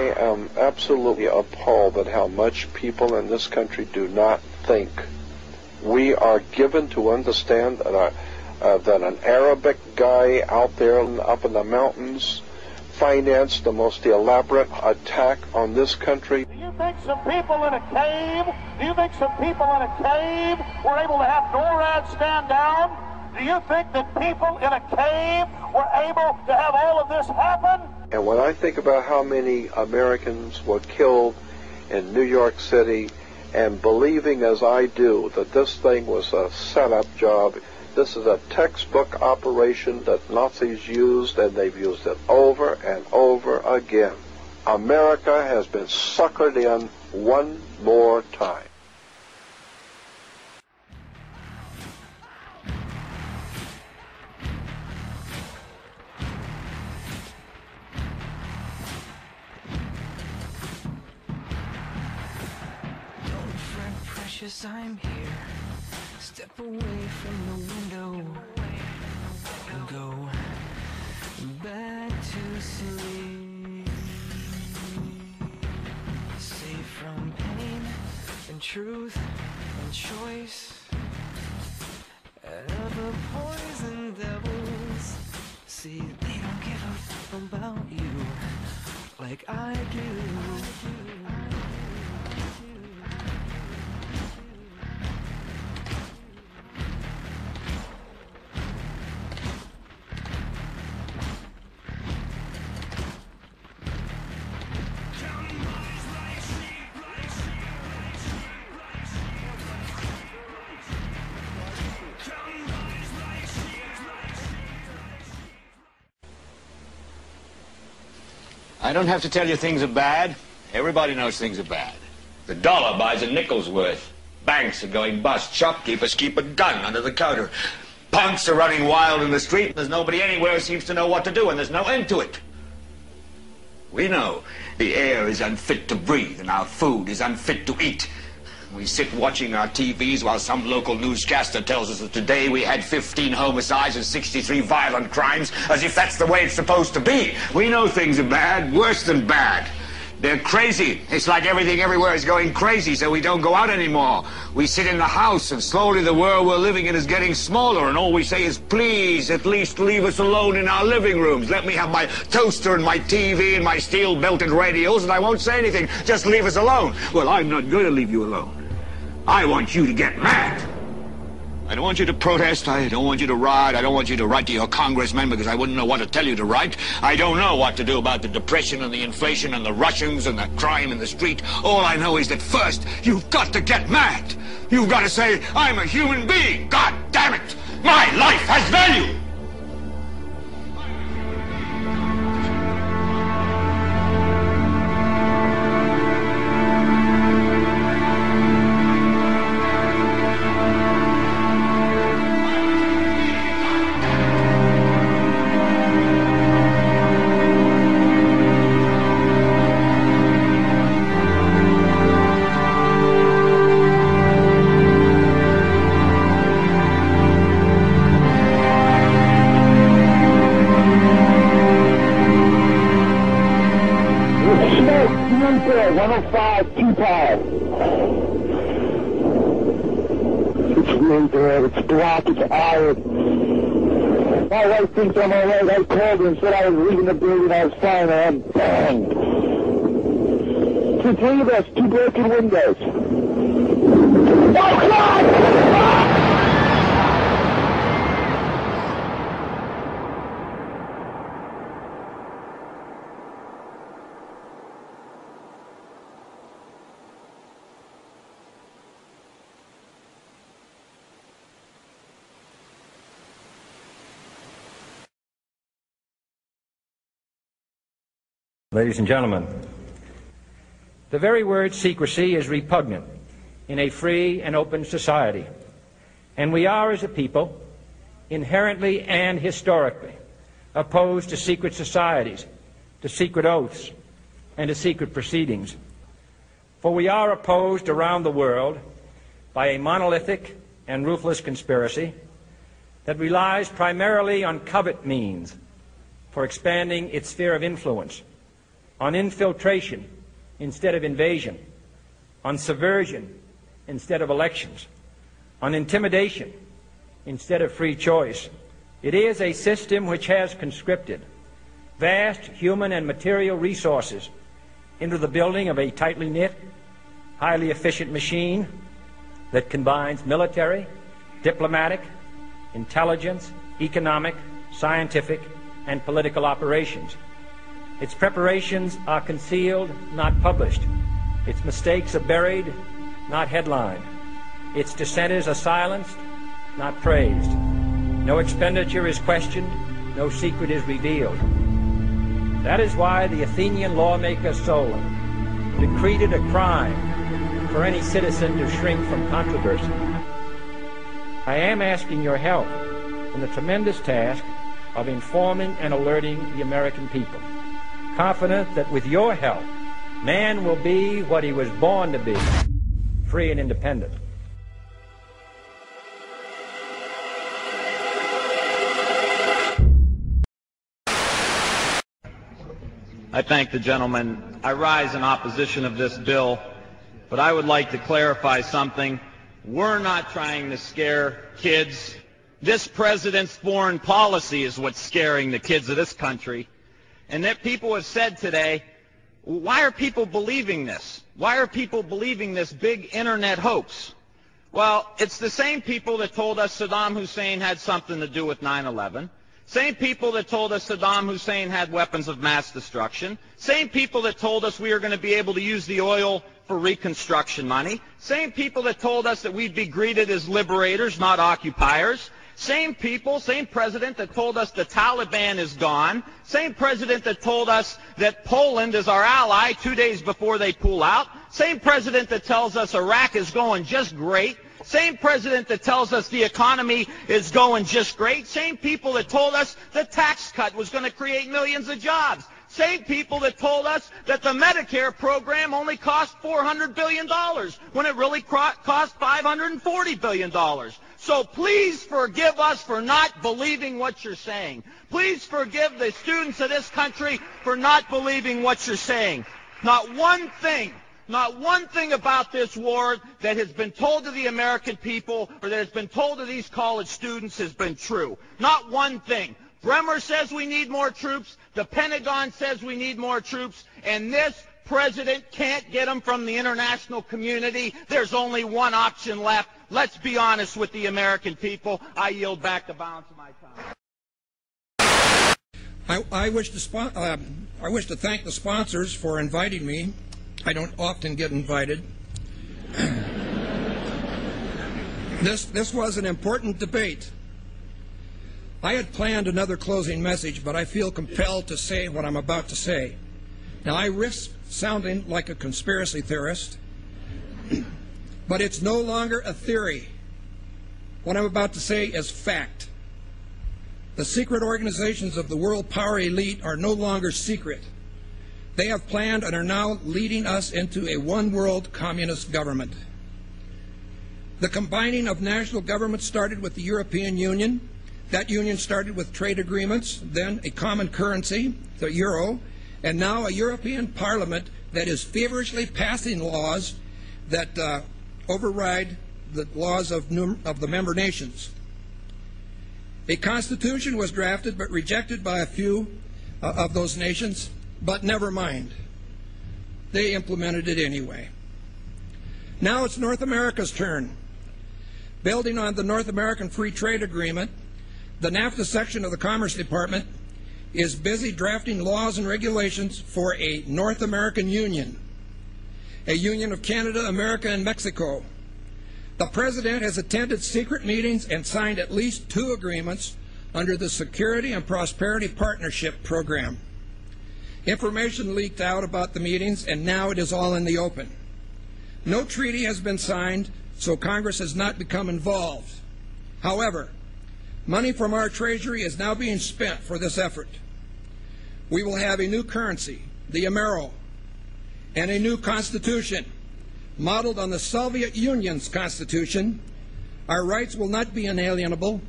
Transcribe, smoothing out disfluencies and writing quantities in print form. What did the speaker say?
I am absolutely appalled at how much people in this country do not think. We are given to understand that, that an Arabic guy out there up in the mountains financed the most elaborate attack on this country. Do you think some people in a cave, were able to have NORAD stand down? Do you think that people in a cave were able to have all of this happen? And when I think about how many Americans were killed in New York City, and believing as I do that this thing was a setup job, this is a textbook operation that Nazis used, and they've used it over and over again. America has been suckered in one more time. I'm here. Step away from the window and go back to sleep. Safe from pain and truth and choice and other poison devils. See, they don't give a f about you like I do. I don't have to tell you things are bad. Everybody knows things are bad. The dollar buys a nickel's worth. Banks are going bust. Shopkeepers keep a gun under the counter. Punks are running wild in the street. There's nobody anywhere who seems to know what to do, and there's no end to it. We know the air is unfit to breathe, and our food is unfit to eat. We sit watching our TVs while some local newscaster tells us that today we had 15 homicides and 63 violent crimes, as if that's the way it's supposed to be. We know things are bad, worse than bad. They're crazy. It's like everything everywhere is going crazy, so we don't go out anymore. We sit in the house, and slowly the world we're living in is getting smaller, and all we say is, please, at least leave us alone in our living rooms. Let me have my toaster and my TV and my steel-belted radios, and I won't say anything. Just leave us alone. Well, I'm not going to leave you alone. I want you to get mad. I don't want you to protest. I don't want you to riot. I don't want you to write to your congressman because I wouldn't know what to tell you to write. I don't know what to do about the depression and the inflation and the Russians and the crime in the street. All I know is that first, you've got to get mad. You've got to say, I'm a human being. God damn it. My life has value. It's black, it's iron. My wife thinks I'm alright. I called her and said I was leaving the building. I was fine, and bang. The three of us, 2 broken windows. Oh, God! Ladies and gentlemen, the very word secrecy is repugnant in a free and open society, and we are, as a people, inherently and historically opposed to secret societies, to secret oaths, and to secret proceedings. For we are opposed around the world by a monolithic and ruthless conspiracy that relies primarily on covert means for expanding its sphere of influence, on infiltration instead of invasion, on subversion instead of elections, on intimidation instead of free choice. It is a system which has conscripted vast human and material resources into the building of a tightly knit, highly efficient machine that combines military, diplomatic, intelligence, economic, scientific, and political operations. Its preparations are concealed, not published. Its mistakes are buried, not headlined. Its dissenters are silenced, not praised. No expenditure is questioned, no secret is revealed. That is why the Athenian lawmaker Solon decreed it a crime for any citizen to shrink from controversy. I am asking your help in the tremendous task of informing and alerting the American people, confident that with your help, man will be what he was born to be, free and independent. I thank the gentleman. I rise in opposition of this bill, but I would like to clarify something. We're not trying to scare kids. This president's foreign policy is what's scaring the kids of this country. And that people have said today, why are people believing this? Why are people believing this big internet hoax? Well, it's the same people that told us Saddam Hussein had something to do with 9/11. Same people that told us Saddam Hussein had weapons of mass destruction. Same people that told us we were going to be able to use the oil for reconstruction money. Same people that told us that we'd be greeted as liberators, not occupiers. Same people, same president that told us the Taliban is gone. Same president that told us that Poland is our ally 2 days before they pull out. Same president that tells us Iraq is going just great. Same president that tells us the economy is going just great. Same people that told us the tax cut was going to create millions of jobs. Same people that told us that the Medicare program only cost $400 billion when it really cost $540 billion. So please forgive us for not believing what you're saying. Please forgive the students of this country for not believing what you're saying. Not one thing about this war that has been told to the American people or that has been told to these college students has been true. Not one thing. Bremer says we need more troops. The Pentagon says we need more troops. And this president can't get them from the international community. There's only one option left. Let's be honest with the American people. I yield back the balance of my time. I wish to thank the sponsors for inviting me. I don't often get invited. This was an important debate. I had planned another closing message, but I feel compelled to say what I'm about to say. Now, I risk sounding like a conspiracy theorist, but it's no longer a theory. What I'm about to say is fact. The secret organizations of the world power elite are no longer secret. They have planned and are now leading us into a one-world communist government. The combining of national governments started with the European Union. That union started with trade agreements, then a common currency, the euro, and now a European Parliament that is feverishly passing laws that override the laws of the member nations. A constitution was drafted but rejected by a few of those nations, but never mind. They implemented it anyway. Now it's North America's turn. Building on the North American Free Trade Agreement, the NAFTA section of the Commerce Department is busy drafting laws and regulations for a North American Union, a union of Canada, America, and Mexico. The President has attended secret meetings and signed at least 2 agreements under the Security and Prosperity Partnership Program. Information leaked out about the meetings, and now it is all in the open. No treaty has been signed, so Congress has not become involved. However, money from our Treasury is now being spent for this effort. We will have a new currency, the Amero, and a new constitution modeled on the Soviet Union's constitution. Our rights will not be inalienable.